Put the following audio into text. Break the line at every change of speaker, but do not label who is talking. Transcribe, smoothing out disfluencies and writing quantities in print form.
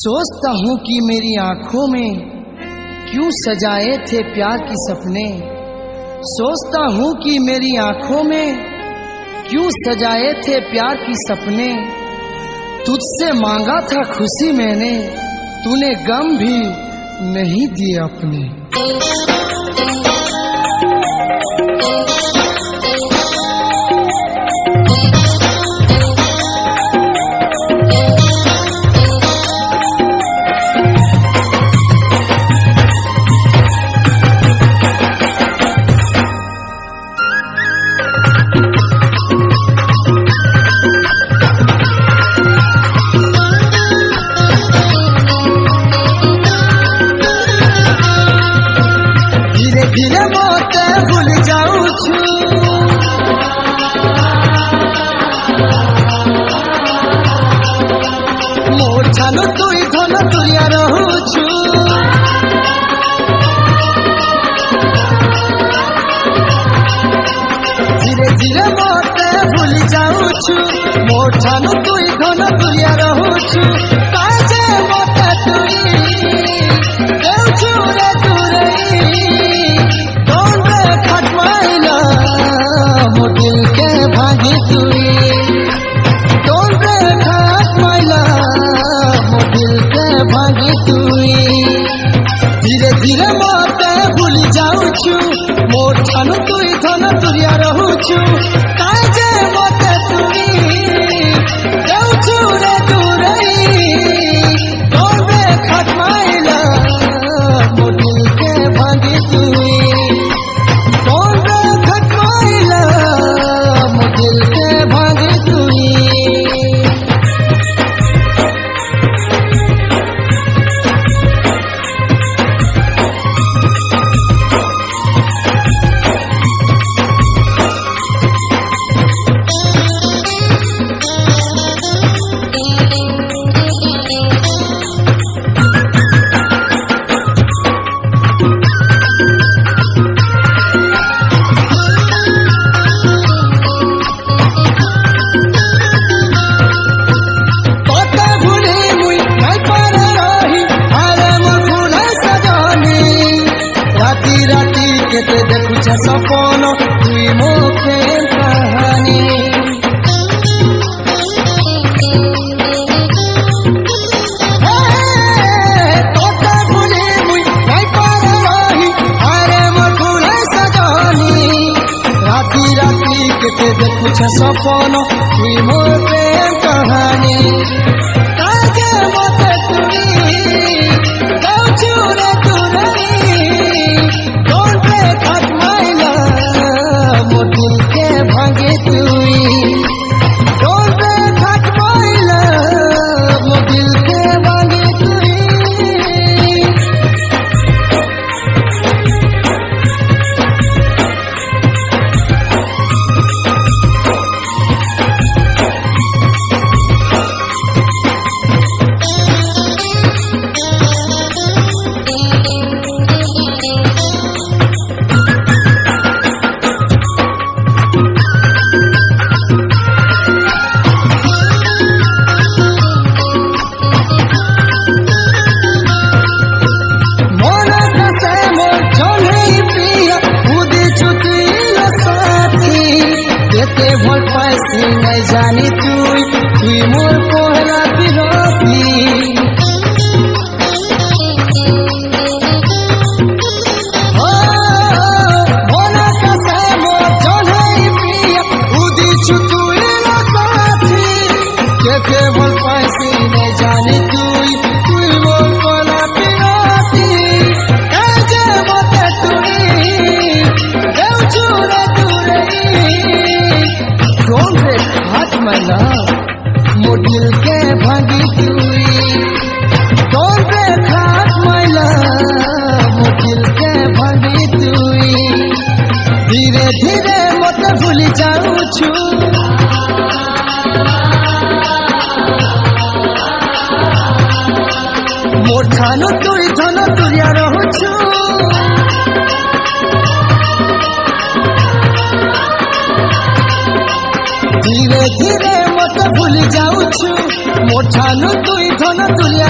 सोचता हूँ कि मेरी आंखों में क्यों सजाए थे प्यार के सपने। सोचता हूँ कि मेरी आंखों में क्यों सजाए थे प्यार के सपने। तुझसे मांगा था खुशी मैंने, तूने गम भी नहीं दिए अपने। धीरे मोते भूल जाऊँ छु, मोर छानो तुई धन तुरिया रहू छु। धीरे धीरे मोते भूल जाऊँ छु, मोर छानो तुई धन तुरिया रहू छु। काजे मोते तुई देउ छु रे दिल के भागी तुई, तोर खात मैला दिल के भागी तुई। धीरे धीरे मोते भूल जाऊँ छु, मोर छानु तुई धन तुरिया रहू छु। काजे मोते तुई देउ छु रे दूरई, तोर खात मैला दिल के भागी तुई। केते देखु छ सपन तुई मोके कहानी। तोता भूले मुई नहीं पार रही, अरे मोर फूले सजनी। राती राती केते देखु छ सपन तुई मोके कहानी। काजे मोते तुई देउ छु रे दूरई, दिल के भागे तुई। तोरे खाट मैला दिल के भागे तुई। भल पैसे नहीं जानी तुई, तुई मोर कोहरा बिरती। मोना कसे मोर जन्हई पिया, उदी छु तुई न साथी। के भल पैसे नहीं जानी तुई, तुई मोर कोहरा बिरती। काजे मोते तुई देउ छु रे दूरई, हाथ मैला मोर दिल के भागी तुई। तोरे खात मैला मोर दिल के भागी तुई। धीरे धीरे मोते भूल जाऊँ छु, मोर छानु तुई धन तुरिया रहू छु। धीरे धीरे मत भूल जाऊँ छु, मोर छानु तुई धन तुरिया